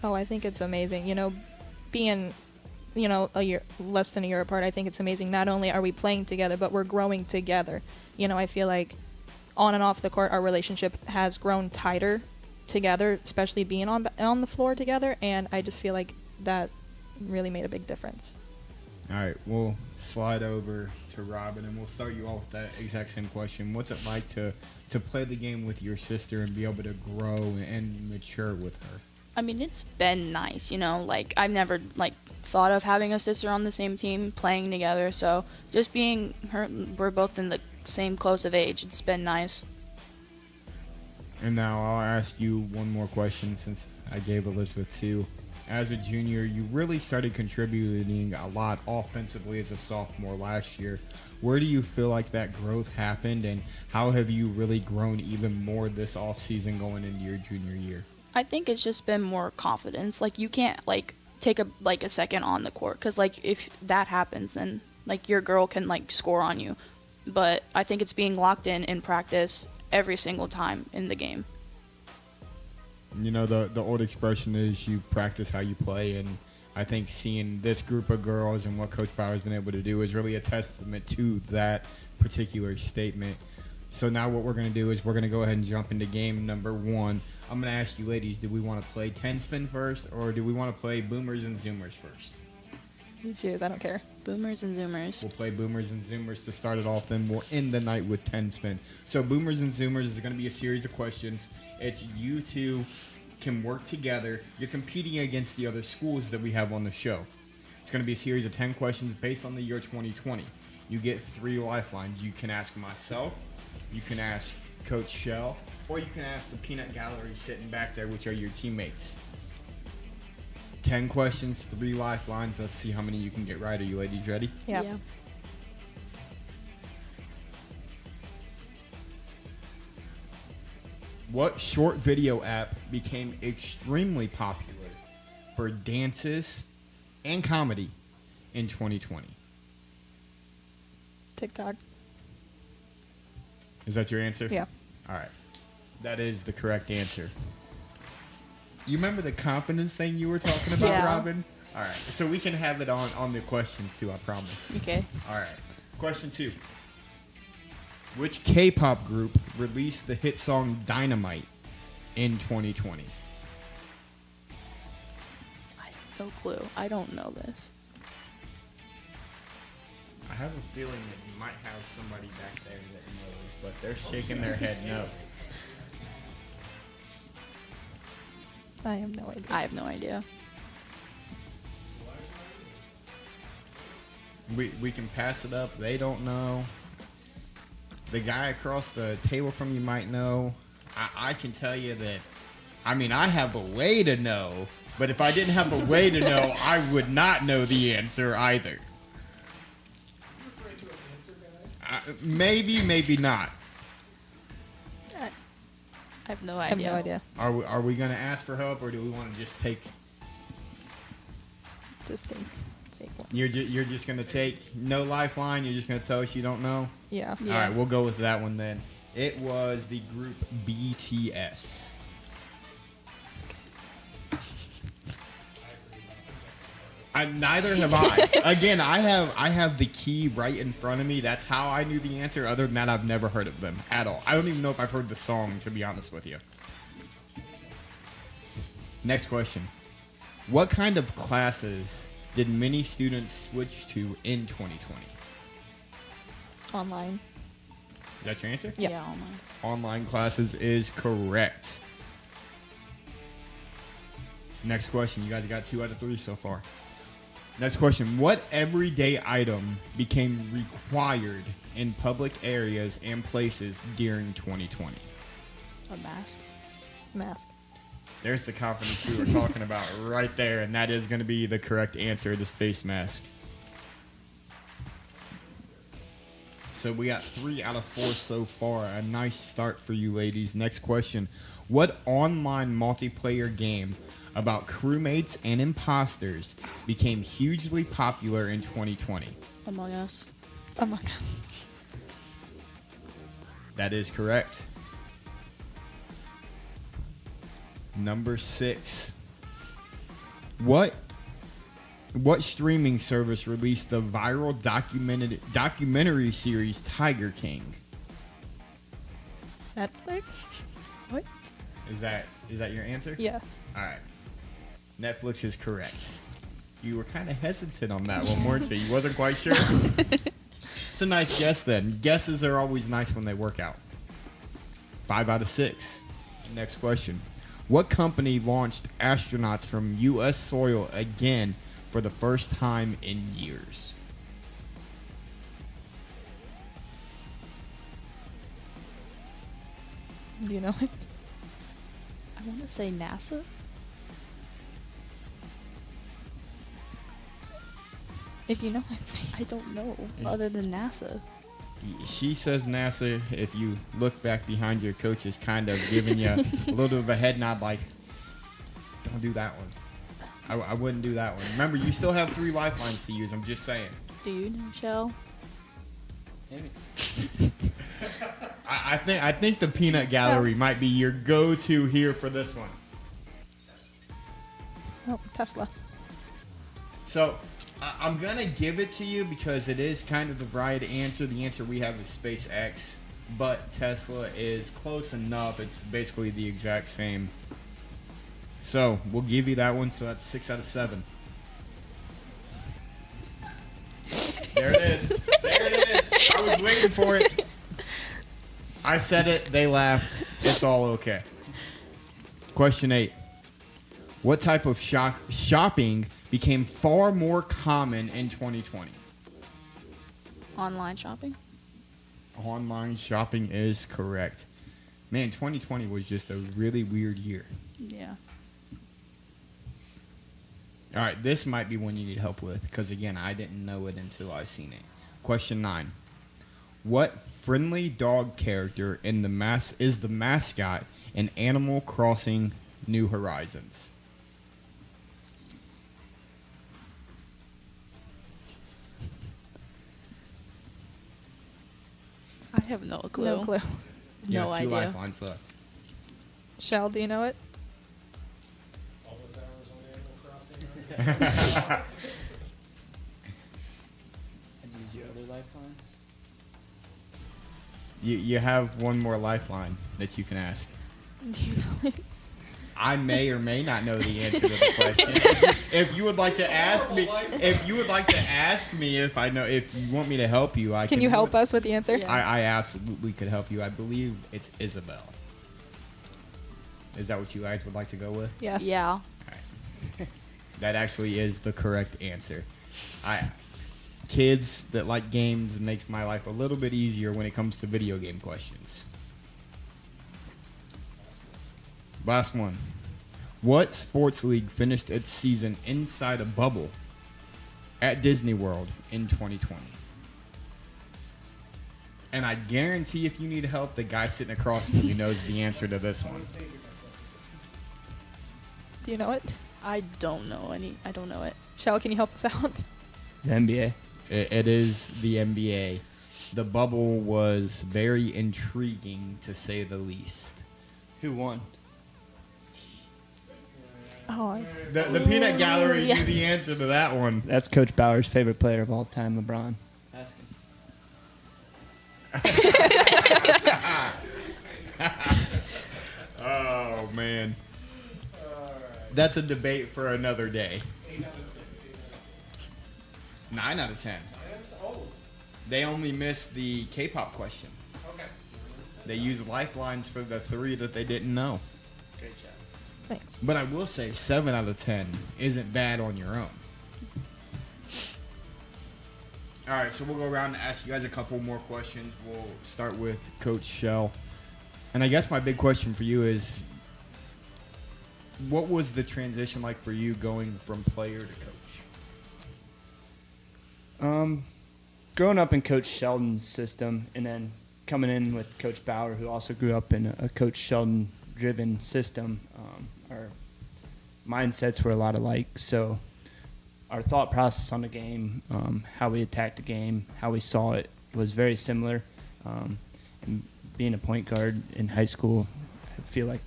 [SPEAKER 7] Oh, I think it's amazing. You know, being, you know, less than a year apart, I think it's amazing. Not only are we playing together, but we're growing together. You know, I feel like on and off the court, our relationship has grown tighter together, especially being on the floor together, and I just feel like that really made a big difference.
[SPEAKER 1] All right, we'll slide over to Robin, and we'll start you off with that exact same question. What's it like to play the game with your sister and be able to grow and mature with her?
[SPEAKER 8] I mean, it's been nice, you know, like, I've never, like, thought of having a sister on the same team, playing together, so just being her, we're both in the same close of age, it's been nice.
[SPEAKER 1] And now I'll ask you one more question since I gave Elizabeth 2. As a junior, you really started contributing a lot offensively as a sophomore last year. Where do you feel like that growth happened, and how have you really grown even more this offseason going into your junior year?
[SPEAKER 8] I think it's just been more confidence. Like, you can't, like, take a second on the court, because, like, if that happens, then, like, your girl can, like, score on you. But I think it's being locked in practice every single time in the game.
[SPEAKER 1] You know, the old expression is you practice how you play, and I think seeing this group of girls and what Coach Bauer's been able to do is really a testament to that particular statement. So now what we're going to do is we're going to go ahead and jump into game number 1. I'm going to ask you ladies, do we want to play 10 spin first, or do we want to play boomers and zoomers first?
[SPEAKER 7] You choose, I don't care.
[SPEAKER 8] Boomers and zoomers.
[SPEAKER 1] We'll play boomers and zoomers to start it off, then we'll end the night with 10 spin. So boomers and zoomers is going to be a series of questions. It's you two can work together. You're competing against the other schools that we have on the show. It's going to be a series of 10 questions based on the year 2020. You get 3 lifelines. You can ask myself, you can ask Coach Shell, or you can ask the peanut gallery sitting back there, which are your teammates. 10 questions, 3 lifelines. Let's see how many you can get right. Are you ladies ready?
[SPEAKER 7] Yeah.
[SPEAKER 1] What short video app became extremely popular for dances and comedy in 2020?
[SPEAKER 7] TikTok.
[SPEAKER 1] Is that your answer?
[SPEAKER 7] Yeah.
[SPEAKER 1] All right. That is the correct answer. You remember the confidence thing you were talking about,
[SPEAKER 8] Yeah.
[SPEAKER 1] Robin? All right. So we can have it on the questions, too, I promise.
[SPEAKER 8] Okay.
[SPEAKER 1] All right. Question 2. Which K-pop group released the hit song Dynamite in 2020?
[SPEAKER 8] I have no clue. I don't know this.
[SPEAKER 1] I have a feeling that you might have somebody back there that knows, but they're shaking their head no.
[SPEAKER 7] I have no idea.
[SPEAKER 8] I have no idea.
[SPEAKER 1] We can pass it up. They don't know. The guy across the table from you might know. I can tell you that. I mean, I have a way to know, but if I didn't have a way to know, I would not know the answer either.
[SPEAKER 5] You referring to an answer guy?
[SPEAKER 1] Maybe, maybe not.
[SPEAKER 8] I have no
[SPEAKER 7] I have
[SPEAKER 8] idea.
[SPEAKER 7] no idea.
[SPEAKER 1] Are we going to ask for help, or do we want to just take?
[SPEAKER 7] Just take one.
[SPEAKER 1] You're just going to take no lifeline. You're just going to tell us you don't know.
[SPEAKER 7] Yeah.
[SPEAKER 1] All right, we'll go with that one then. It was the group BTS. Neither have I. Again, I have the key right in front of me. That's how I knew the answer. Other than that, I've never heard of them at all. I don't even know if I've heard the song, to be honest with you. Next question. What kind of classes did many students switch to in 2020?
[SPEAKER 7] Online.
[SPEAKER 1] Is that your answer?
[SPEAKER 7] Yeah.
[SPEAKER 8] Yeah, online.
[SPEAKER 1] Online classes is correct. Next question. You guys got 2 out of 3 so far. Next question. What everyday item became required in public areas and places during 2020?
[SPEAKER 8] A mask.
[SPEAKER 7] Mask.
[SPEAKER 1] There's the confidence we were talking about right there, and that is going to be the correct answer, this face mask. So we got 3 out of 4 so far. A nice start for you ladies. Next question. What online multiplayer game about crewmates and imposters became hugely popular in 2020?
[SPEAKER 8] Among Us.
[SPEAKER 7] Among Us.
[SPEAKER 1] That is correct. Number 6. What streaming service released the viral documentary series Tiger King?
[SPEAKER 7] Netflix. What?
[SPEAKER 1] Is that your answer?
[SPEAKER 7] Yeah.
[SPEAKER 1] All right. Netflix is correct. You were kind of hesitant on that one, weren't you? You wasn't quite sure? It's a nice guess then. Guesses are always nice when they work out. 5 out of 6. Next question. What company launched astronauts from U.S. soil again for the first time in years?
[SPEAKER 7] Do you know it?
[SPEAKER 8] I want to say NASA.
[SPEAKER 7] If you know it, say
[SPEAKER 8] I don't know. Other than NASA.
[SPEAKER 1] She says NASA. If you look back behind your coach is kind of giving you a little bit of a head nod like, don't do that one. I wouldn't do that one. Remember, you still have 3 lifelines to use. I'm just saying.
[SPEAKER 8] Do you know, Shell?
[SPEAKER 1] I think the peanut gallery might be your go-to here for this one.
[SPEAKER 7] Oh, Tesla.
[SPEAKER 1] So I'm gonna give it to you because it is kind of the right answer. The answer we have is SpaceX, but Tesla is close enough. It's basically the exact same. So we'll give you that one. So that's 6 out of 7. There it is. There it is. I was waiting for it. I said it. They laughed. It's all okay. Question 8. What type of shopping became far more common in 2020?
[SPEAKER 8] Online shopping.
[SPEAKER 1] Online shopping is correct. Man, 2020 was just a really weird year.
[SPEAKER 8] Yeah.
[SPEAKER 1] All right, this might be one you need help with because, again, I didn't know it until I seen it. Question 9. What friendly dog character in is the mascot in Animal Crossing New Horizons?
[SPEAKER 8] I have no clue.
[SPEAKER 7] No clue.
[SPEAKER 1] You
[SPEAKER 8] No
[SPEAKER 1] have 2
[SPEAKER 8] idea.
[SPEAKER 1] lifelines left.
[SPEAKER 7] Shell, do you know it?
[SPEAKER 5] All those hours on Animal Crossing.
[SPEAKER 9] And use your other lifeline.
[SPEAKER 1] You have one more lifeline that you can ask.
[SPEAKER 7] Do you know it?
[SPEAKER 1] I may or may not know the answer to the question. If you would like to ask me, if I know, if you want me to help you, I can.
[SPEAKER 7] Can you help us with the answer?
[SPEAKER 8] Yeah.
[SPEAKER 1] I absolutely could help you. I believe it's Isabel. Is that what you guys would like to go with?
[SPEAKER 7] Yes.
[SPEAKER 8] Yeah.
[SPEAKER 1] That actually is the correct answer. Kids that like games makes my life a little bit easier when it comes to video game questions. Last one. What sports league finished its season inside a bubble at Disney World in 2020? And I guarantee if you need help, the guy sitting across from you knows the answer to this one.
[SPEAKER 7] Do you know it?
[SPEAKER 8] I don't know it.
[SPEAKER 7] Shell, can you help us out?
[SPEAKER 9] The NBA.
[SPEAKER 1] It is the NBA. The bubble was very intriguing, to say the least.
[SPEAKER 9] Who won?
[SPEAKER 7] Oh,
[SPEAKER 1] The peanut gallery
[SPEAKER 7] yeah.
[SPEAKER 1] knew the answer to that one.
[SPEAKER 9] That's Coach Bauer's favorite player of all time, LeBron. Ask him.
[SPEAKER 1] Oh, man. That's a debate for another day. 9 out of 10. They only missed the K-pop question.
[SPEAKER 5] Okay.
[SPEAKER 1] They used lifelines for the 3 that they didn't know.
[SPEAKER 5] Great job.
[SPEAKER 7] thanks.
[SPEAKER 1] But I will say 7 out of 10 isn't bad on your own. All right, so we'll go around and ask you guys a couple more questions. We'll start with Coach Shell. And I guess my big question for you is, what was the transition like for you going from player to coach?
[SPEAKER 9] Growing up in Coach Sheldon's system and then coming in with Coach Bauer, who also grew up in a Coach Sheldon-driven system, our mindsets were a lot alike. So our thought process on the game, how we attacked the game, how we saw it was very similar. And being a point guard in high school, I feel like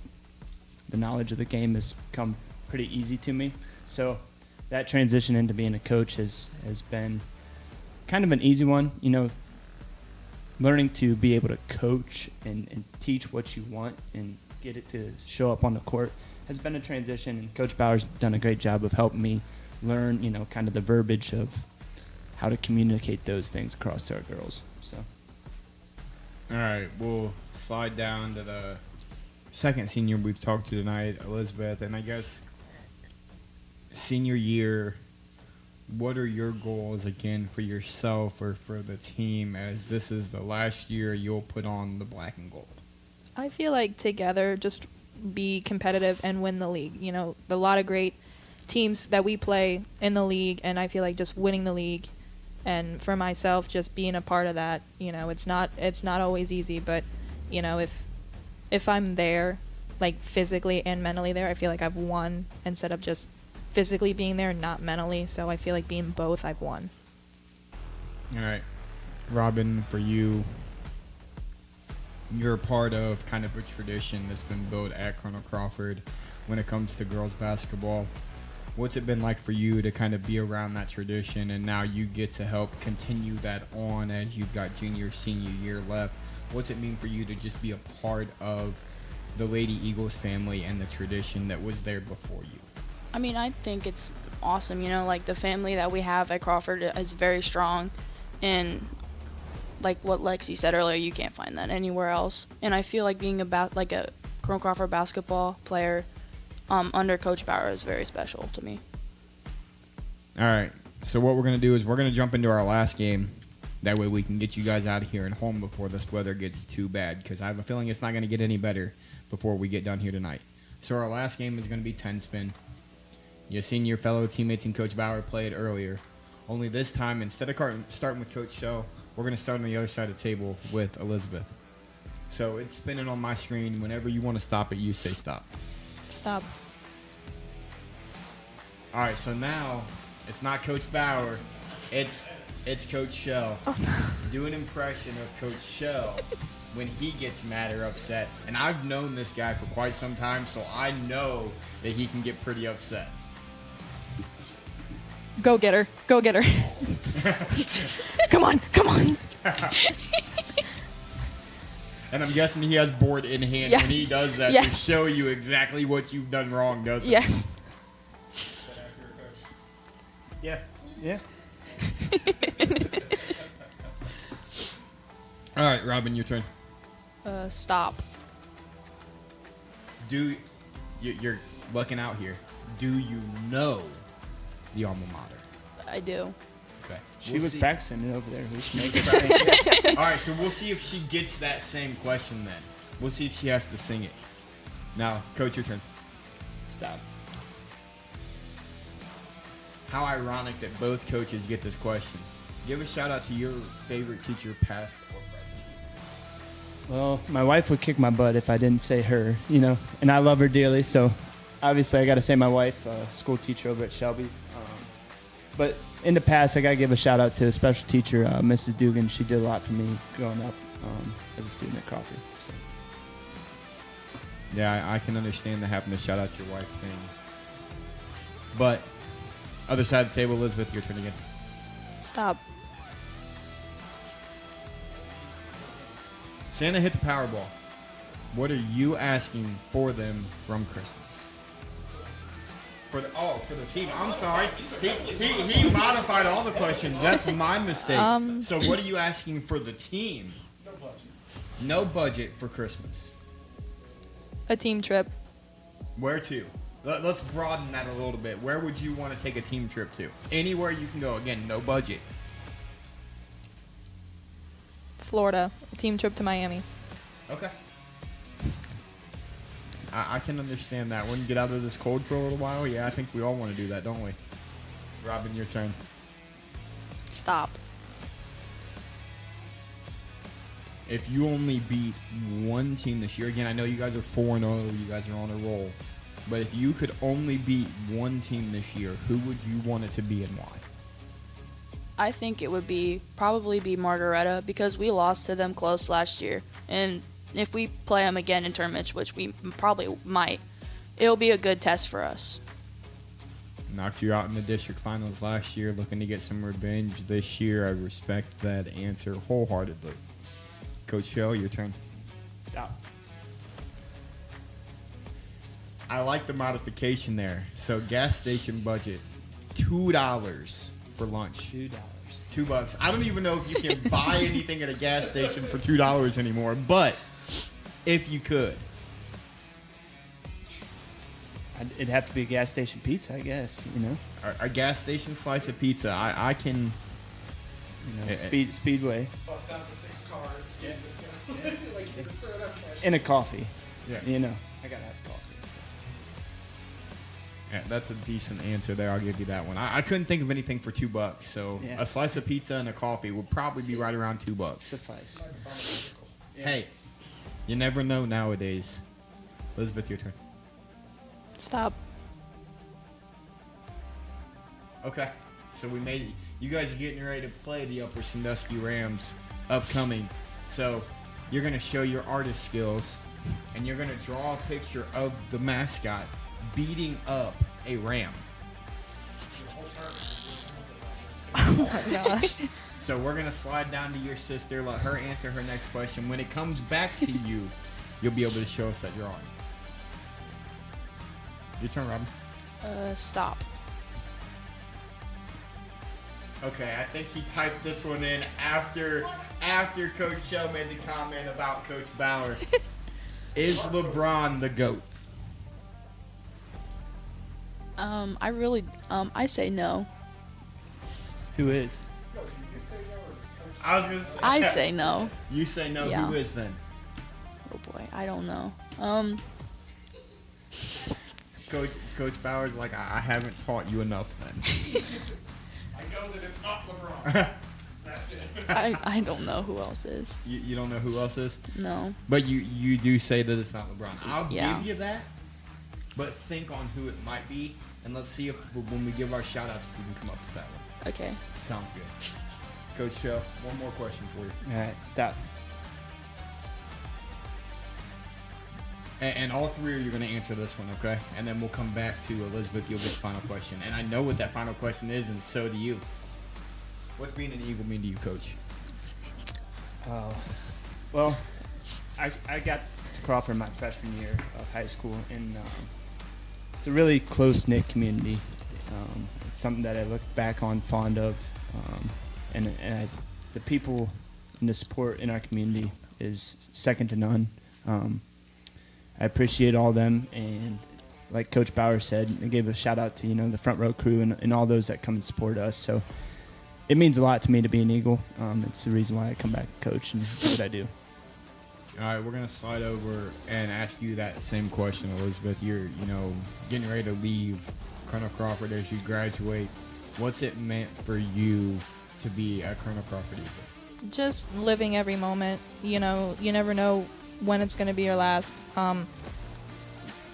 [SPEAKER 9] the knowledge of the game has come pretty easy to me. So that transition into being a coach has been kind of an easy one. You know, learning to be able to coach and teach what you want and get it to show up on the court has been a transition. And Coach Bauer's done a great job of helping me learn, you know, kind of the verbiage of how to communicate those things across to our girls. So.
[SPEAKER 1] All right, we'll slide down to the second senior we've talked to tonight, Elizabeth. And I guess senior year, what are your goals again for yourself or for the team, as this is the last year you'll put on the black and gold?
[SPEAKER 7] I feel like together, just be competitive and win the league. You know, a lot of great teams that we play in the league, and I feel like just winning the league. And for myself, just being a part of that, you know, it's not always easy, but, you know, if I'm there, like physically and mentally there, I feel like I've won instead of just physically being there, not mentally. So I feel like being both, I've won.
[SPEAKER 1] All right. Robin, for you, you're a part of kind of a tradition that's been built at Colonel Crawford when it comes to girls basketball. What's it been like for you to kind of be around that tradition, and now you get to help continue that on as you've got junior, senior year left? What's it mean for you to just be a part of the Lady Eagles family and the tradition that was there before you?
[SPEAKER 8] I mean, I think it's awesome. You know, like the family that we have at Crawford is very strong, and like what Lexi said earlier, you can't find that anywhere else. And I feel like being like a Colonel Crawford basketball player under Coach Bauer is very special to me.
[SPEAKER 1] All right. So what we're going to do is we're going to jump into our last game. That way we can get you guys out of here and home before this weather gets too bad, because I have a feeling it's not going to get any better before we get done here tonight. So our last game is going to be 10-spin. You've seen your fellow teammates and Coach Bauer play it earlier. Only this time, instead of starting with Coach Shell, we're going to start on the other side of the table with Elizabeth. So it's spinning on my screen. Whenever you want to stop it, you say stop.
[SPEAKER 7] Stop.
[SPEAKER 1] All right, so now it's not Coach Bauer. It's Coach Shell. Do an impression of Coach Shell when he gets mad or upset. And I've known this guy for quite some time, so I know that he can get pretty upset.
[SPEAKER 7] Go get her. Go get her. Come on. Come on.
[SPEAKER 1] And I'm guessing he has board in hand
[SPEAKER 8] Yes.
[SPEAKER 1] when he does that to
[SPEAKER 8] Yes.
[SPEAKER 1] show you exactly what you've done wrong, doesn't he?
[SPEAKER 8] Yes.
[SPEAKER 9] Yeah. Yeah.
[SPEAKER 1] All right, Robin, your turn.
[SPEAKER 8] Stop.
[SPEAKER 1] You're looking out here. Do you know the alma mater?
[SPEAKER 8] I do.
[SPEAKER 1] Okay.
[SPEAKER 9] She
[SPEAKER 1] We'll
[SPEAKER 9] was
[SPEAKER 1] see.
[SPEAKER 9] practicing it over there. We should make it.
[SPEAKER 1] All right, so we'll see if she gets that same question then. We'll see if she has to sing it. Now, Coach, your turn.
[SPEAKER 9] Stop.
[SPEAKER 1] How ironic that both coaches get this question. Give a shout out to your favorite teacher, past or present.
[SPEAKER 9] Well, my wife would kick my butt if I didn't say her, you know, and I love her dearly. So obviously I got to say my wife, school teacher over at Shelby. But in the past, I got to give a shout out to a special teacher, Mrs. Dugan. She did a lot for me growing up as a student at Crawford. So.
[SPEAKER 1] Yeah, I can understand the having to shout out your wife thing. But other side of the table, Elizabeth, your turn again.
[SPEAKER 7] Stop.
[SPEAKER 1] Santa hit the Powerball. What are you asking for them from Christmas? For the team. I'm sorry. He modified all the questions. That's my mistake. So what are you asking for the team?
[SPEAKER 5] No budget.
[SPEAKER 1] No budget for Christmas.
[SPEAKER 7] A team trip.
[SPEAKER 1] Where to? Let's broaden that a little bit. Where would you want to take a team trip to? Anywhere you can go. Again, no budget.
[SPEAKER 7] Florida. A team trip to Miami.
[SPEAKER 1] Okay. I can understand that. When you get out of this cold for a little while, yeah, I think we all want to do that, don't we? Robin, your turn.
[SPEAKER 8] Stop.
[SPEAKER 1] If you only beat one team this year, again, I know you guys are 4-0, you guys are on a roll, but if you could only beat one team this year, who would you want it to be and why?
[SPEAKER 8] I think it would probably be Margaretta because we lost to them close last year. And if we play them again in tournaments, which we probably might, it'll be a good test for us.
[SPEAKER 1] Knocked you out in the district finals last year, looking to get some revenge this year. I respect that answer wholeheartedly. Coach Phil, your turn.
[SPEAKER 9] Stop.
[SPEAKER 1] I like the modification there. So gas station budget, $2 for lunch.
[SPEAKER 9] $2.
[SPEAKER 1] $2. I don't even know if you can buy anything at a gas station for $2 anymore, but if you could.
[SPEAKER 9] It'd have to be a gas station pizza, I guess, you know.
[SPEAKER 1] A gas station slice of pizza, I can.
[SPEAKER 9] You know, Speedway.
[SPEAKER 5] Bust out the 6 cards, get discount. Like get a soda, cash.
[SPEAKER 9] And a coffee.
[SPEAKER 1] Yeah.
[SPEAKER 9] You know, I gotta have coffee. So.
[SPEAKER 1] Yeah, that's a decent answer there. I'll give you that one. I couldn't think of anything for $2, so
[SPEAKER 9] Yeah.
[SPEAKER 1] a slice of pizza and a coffee would probably be right around $2.
[SPEAKER 9] Suffice.
[SPEAKER 1] Hey, you never know nowadays. Elizabeth, your turn.
[SPEAKER 7] Stop.
[SPEAKER 1] Okay, so we made it. You guys are getting ready to play the Upper Sandusky Rams upcoming. So you're going to show your artist skills, and you're going to draw a picture of the mascot beating up a ram.
[SPEAKER 7] Oh my gosh.
[SPEAKER 1] So we're going to slide down to your sister, let her answer her next question. When it comes back to you, you'll be able to show us that drawing. Your turn, Robin.
[SPEAKER 8] Stop.
[SPEAKER 1] Okay, I think he typed this one in after Coach Shell made the comment about Coach Bauer. Is LeBron the GOAT?
[SPEAKER 8] I say no.
[SPEAKER 9] Who is?
[SPEAKER 5] No, you can say no or it's Coach.
[SPEAKER 1] I was gonna say.
[SPEAKER 8] I say no.
[SPEAKER 1] You say no.
[SPEAKER 8] Yeah.
[SPEAKER 1] Who is then?
[SPEAKER 8] Oh boy, I don't know.
[SPEAKER 1] Coach Bauer's like, I haven't taught you enough then.
[SPEAKER 5] I know that it's not LeBron. That's it.
[SPEAKER 8] I don't know who else is.
[SPEAKER 1] You don't know who else is?
[SPEAKER 8] No.
[SPEAKER 1] But you do say that it's not LeBron. I'll
[SPEAKER 8] Yeah.
[SPEAKER 1] give you that, but think on who it might be, and let's see if when we give our shout outs, we can come up with that one.
[SPEAKER 8] Okay.
[SPEAKER 1] Sounds good. Coach Shell, one more question for you.
[SPEAKER 9] All right, stop.
[SPEAKER 1] And all three of you are going to answer this one, okay? And then we'll come back to Elizabeth. You'll get the final question. And I know what that final question is, and so do you. What's being an Eagle mean to you, Coach?
[SPEAKER 9] Well, I got to Crawford my freshman year of high school, and it's a really close-knit community. It's something that I look back on fond of, the people and the support in our community is second to none. I appreciate all of them, and like Coach Bauer said, I gave a shout-out to the front row crew and all those that come and support us. So it means a lot to me to be an Eagle. It's the reason why I come back and coach and do what I do.
[SPEAKER 1] All right, we're going to slide over and ask you that same question, Elizabeth. You're, getting ready to leave Colonel Crawford as you graduate. What's it meant for you to be at Colonel Crawford Eagle?
[SPEAKER 7] Just living every moment. You never know when it's going to be your last.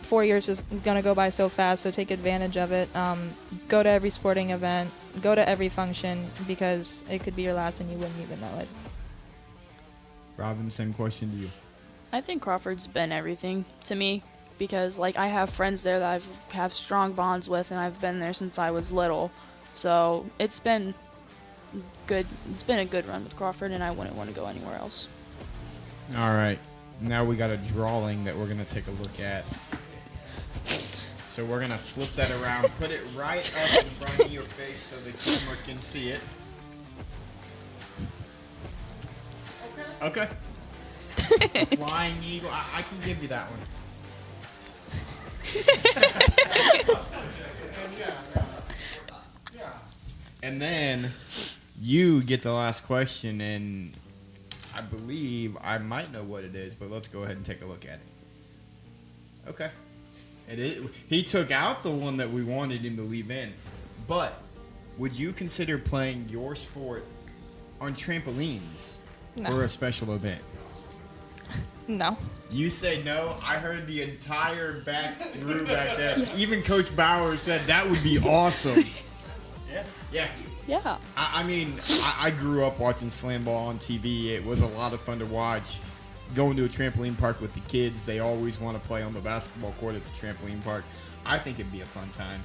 [SPEAKER 7] 4 years is going to go by so fast, so take advantage of it. Go to every sporting event. Go to every function, because it could be your last and you wouldn't even know it.
[SPEAKER 1] Robin, same question to you.
[SPEAKER 8] I think Crawford's been everything to me, because I have friends there that I have strong bonds with, and I've been there since I was little. So it's been good. It's been a good run with Crawford, and I wouldn't want to go anywhere else.
[SPEAKER 1] All right. Now we got a drawing that we're going to take a look at. So we're going to flip that around, put it right up in front of your face so the camera can see it. Okay. Flying Eagle. I can give you that one. And then you get the last question, and I believe I might know what it is, but let's go ahead and take a look at it. Okay. It is. He took out the one that we wanted him to leave in. But would you consider playing your sport on trampolines or a special event?
[SPEAKER 7] No.
[SPEAKER 1] You say no. I heard the entire back room back there. Even Coach Bauer said that would be awesome. Yeah.
[SPEAKER 8] Yeah.
[SPEAKER 1] I grew up watching slam ball on TV. It was a lot of fun to watch. Going to a trampoline park with the kids, they always want to play on the basketball court at the trampoline park. I think it'd be a fun time.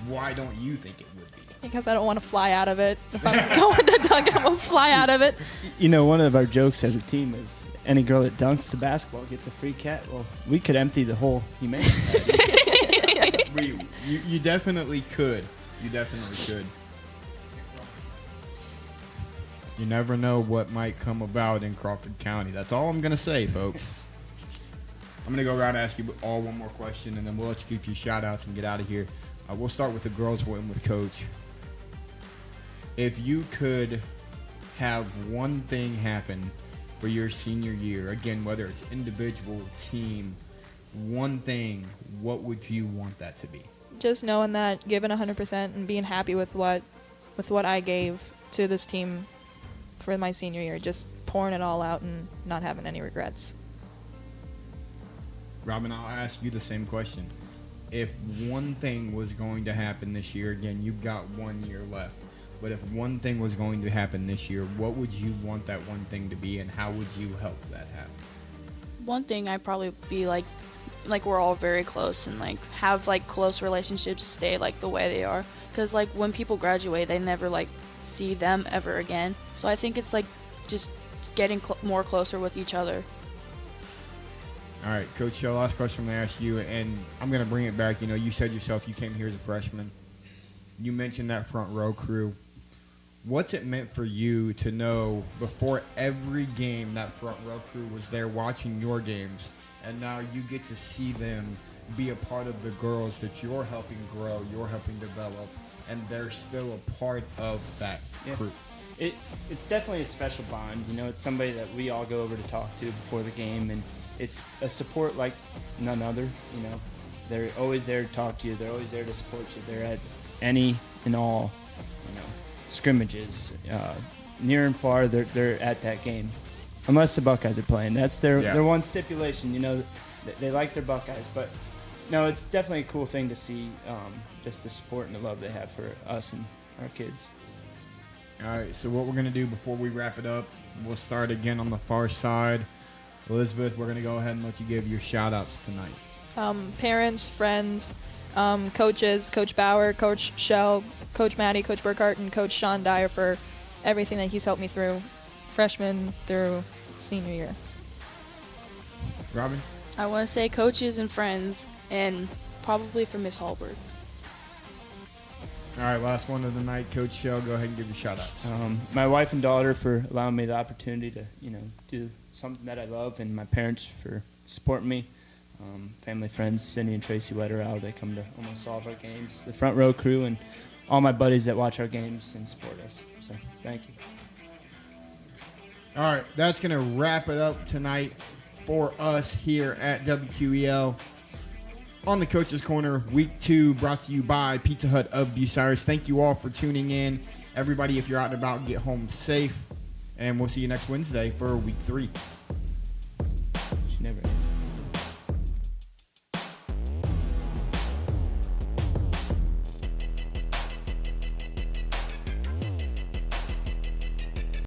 [SPEAKER 1] Why don't you think it would be?
[SPEAKER 7] Because I don't want to fly out of it. If I'm going to dunk, I'm going to fly out of it.
[SPEAKER 9] One of our jokes as a team is any girl that dunks the basketball gets a free cat. Well, we could empty the whole humane society.
[SPEAKER 1] You definitely could. You definitely could. You never know what might come about in Crawford County. That's all I'm going to say, folks. I'm going to go around and ask you all one more question, and then we'll let you give a few shout-outs and get out of here. We'll start with the girls. We'll end with Coach. If you could have one thing happen for your senior year, again, whether it's individual, team, one thing, what would you want that to be?
[SPEAKER 7] Just knowing that, giving 100% and being happy with what I gave to this team for my senior year, just pouring it all out and not having any regrets.
[SPEAKER 1] Robin, I'll ask you the same question. If one thing was going to happen this year, again, you've got 1 year left, but if one thing was going to happen this year, what would you want that one thing to be, and how would you help that happen?
[SPEAKER 8] One thing I'd probably be like we're all very close, and have close relationships stay the way they are, because when people graduate, they never see them ever again. So I think it's just getting more closer with each other.
[SPEAKER 1] All right, Coach Shell, last question I'm going to ask you, and I'm going to bring it back. You said yourself you came here as a freshman. You mentioned that front row crew. What's it meant for you to know before every game that front row crew was there watching your games, and now you get to see them be a part of the girls that you're helping grow, you're helping develop, and they're still a part of that crew?
[SPEAKER 9] It's definitely a special bond. It's somebody that we all go over to talk to before the game, and it's a support like none other. They're always there to talk to you. They're always there to support you. They're at any and all, scrimmages, near and far. They're at that game, unless the Buckeyes are playing. That's their one stipulation. They like their Buckeyes, but no, it's definitely a cool thing to see. Just the support and the love they have for us and our kids.
[SPEAKER 1] All right, so what we're going to do before we wrap it up, we'll start again on the far side. Elizabeth, we're going to go ahead and let you give your shout-outs tonight.
[SPEAKER 7] Parents, friends, coaches, Coach Bauer, Coach Shell, Coach Maddie, Coach Burkhart, and Coach Sean Dyer for everything that he's helped me through, freshman through senior year.
[SPEAKER 1] Robin?
[SPEAKER 8] I want to say coaches and friends, and probably for Miss Hallberg.
[SPEAKER 1] All right, last one of the night. Coach Shell, go ahead and give your shout-outs.
[SPEAKER 9] My wife and daughter for allowing me the opportunity to, do something that I love, and my parents for supporting me. Family, friends, Cindy and Tracy Wetterau, they come to almost all of our games. The front row crew and all my buddies that watch our games and support us. So, thank you.
[SPEAKER 1] All right, that's going to wrap it up tonight for us here at WQEL. On the Coach's Corner, Week 2, brought to you by Pizza Hut of Bucyrus. Thank you all for tuning in. Everybody, if you're out and about, get home safe. And we'll see you next Wednesday for Week 3.